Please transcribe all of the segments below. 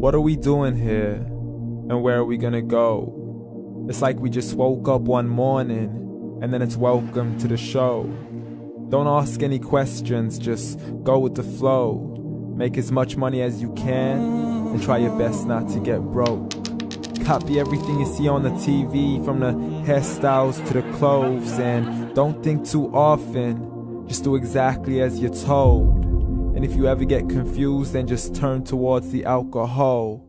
What are we doing here? And where are we gonna go? It's like we just woke up one morning and then it's welcome to the show. Don't ask any questions, just go with the flow. Make as much money as you can and try your best not to get broke. Copy everything you see on the TV, from the hairstyles to the clothes, and don't think too often, just do exactly as you're told. And if you ever get confused, then just turn towards the alcohol.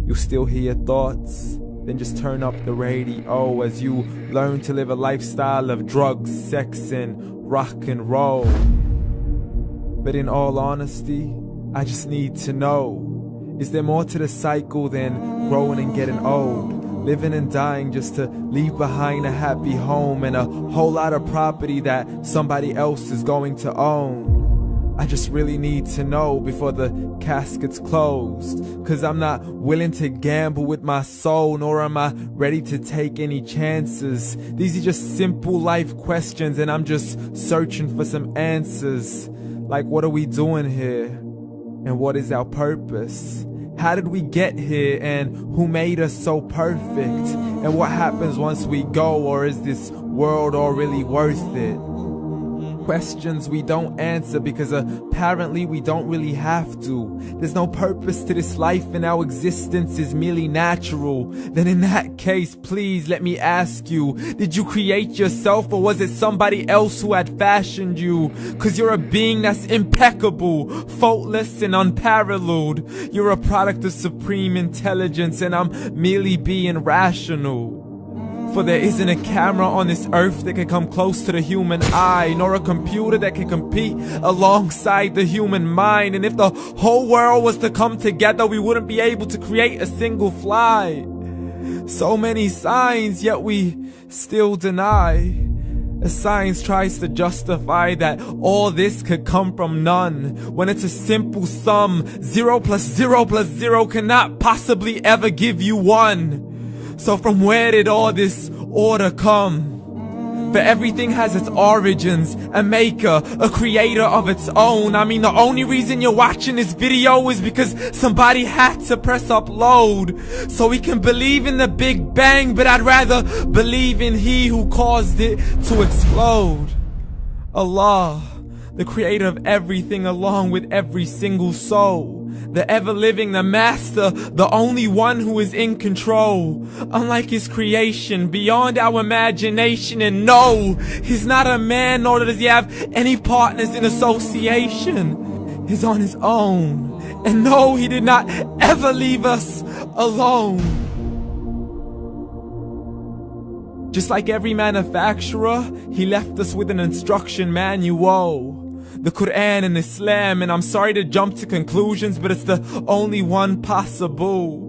You'll still hear your thoughts, then just turn up the radio as you learn to live a lifestyle of drugs, sex, and rock and roll. But in all honesty, I just need to know, is there more to the cycle than growing and getting old? Living and dying just to leave behind a happy home and a whole lot of property that somebody else is going to own. I just really need to know before the casket's closed, 'cause I'm not willing to gamble with my soul, nor am I ready to take any chances. These are just simple life questions and I'm just searching for some answers. Like, what are we doing here? And what is our purpose? How did we get here, and who made us so perfect? And what happens once we go, or is this world all really worth it? Questions we don't answer because apparently we don't really have to. There's no purpose to this life and our existence is merely natural. Then in that case, please let me ask you, did you create yourself, or was it somebody else who had fashioned you? 'Cause you're a being that's impeccable, faultless and unparalleled. You're a product of supreme intelligence and I'm merely being rational. For there isn't a camera on this earth that can come close to the human eye, nor a computer that can compete alongside the human mind. And if the whole world was to come together, we wouldn't be able to create a single fly. So many signs, yet we still deny. As science tries to justify that all this could come from none, when it's a simple sum. 0 plus 0 plus 0 cannot possibly ever give you 1. So from where did all this order come? For everything has its origins, a maker, a creator of its own. I mean, the only reason you're watching this video is because somebody had to press upload. So we can believe in the Big Bang, but I'd rather believe in He who caused it to explode. Allah, the creator of everything along with every single soul. The ever-living, the master, the only one who is in control. Unlike his creation, beyond our imagination. And no, he's not a man, nor does he have any partners in association. He's on his own. And no, he did not ever leave us alone. Just like every manufacturer, he left us with an instruction manual. The Quran and Islam, and I'm sorry to jump to conclusions, but it's the only one possible.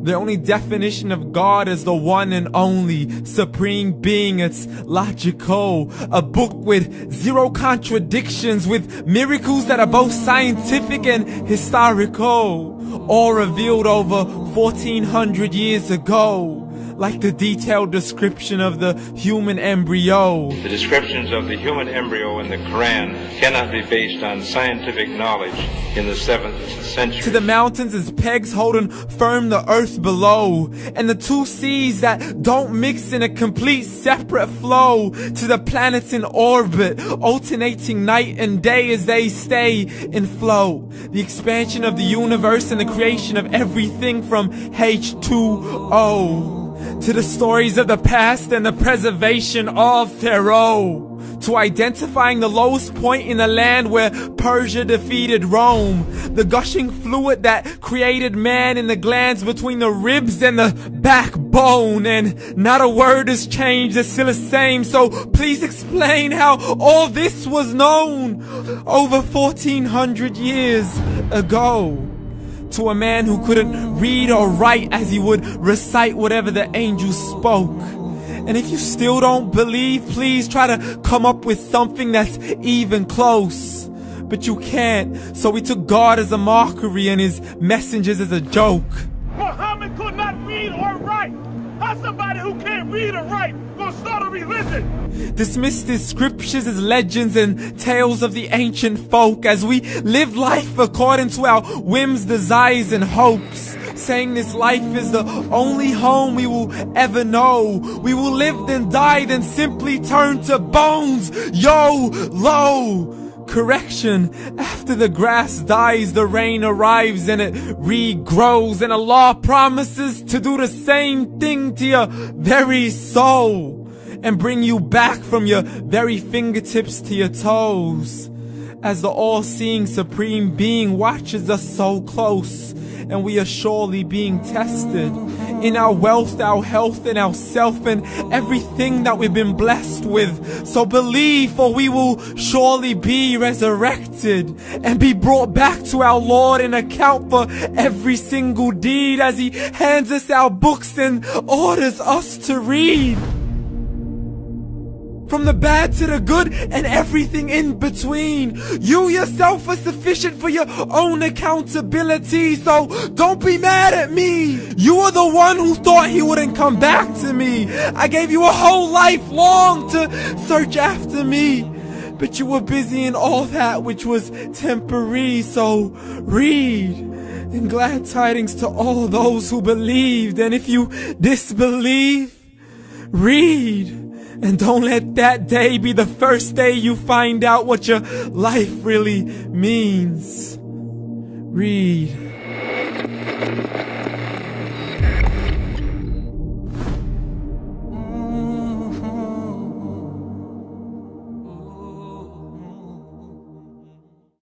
The only definition of God is the one and only supreme being. It's logical, a book with 0 contradictions, with miracles that are both scientific and historical, all revealed over 1400 years ago. Like the detailed description of the human embryo. The descriptions of the human embryo in the Quran cannot be based on scientific knowledge in the 7th century. To the mountains as pegs holding firm the earth below, and the 2 seas that don't mix in a complete separate flow. To the planets in orbit, alternating night and day as they stay in flow. The expansion of the universe and the creation of everything from H2O. To the stories of the past and the preservation of Pharaoh. To identifying the lowest point in the land where Persia defeated Rome. The gushing fluid that created man in the glands between the ribs and the backbone. And not a word has changed, it's still the same. So please explain how all this was known over 1400 years ago. To a man who couldn't read or write, as he would recite whatever the angels spoke. And if you still don't believe, please try to come up with something that's even close. But you can't, so we took God as a mockery and his messengers as a joke. Muhammad could not read or write. How's somebody who can't read or write gonna start a religion? Dismiss the scriptures as legends and tales of the ancient folk, as we live life according to our whims, desires, and hopes. saying this life is the only home we will ever know. We will live then die, then simply turn to bones. YOLO! Correction, after the grass dies, the rain arrives and it regrows, and Allah promises to do the same thing to your very soul and bring you back from your very fingertips to your toes, as the all-seeing supreme being watches us so close, and we are surely being tested in our wealth, our health, and our self, and everything that we've been blessed with. So believe, for we will surely be resurrected and be brought back to our Lord and account for every single deed, as He hands us our books and orders us to read. From the bad to the good and everything in between. You yourself are sufficient for your own accountability, so don't be mad at me. You are the one who thought He wouldn't come back to me. I gave you a whole life long to search after me, but you were busy in all that which was temporary. So read, and glad tidings to all those who believed. And if you disbelieve, read. And don't let that day be the first day you find out what your life really means. Read.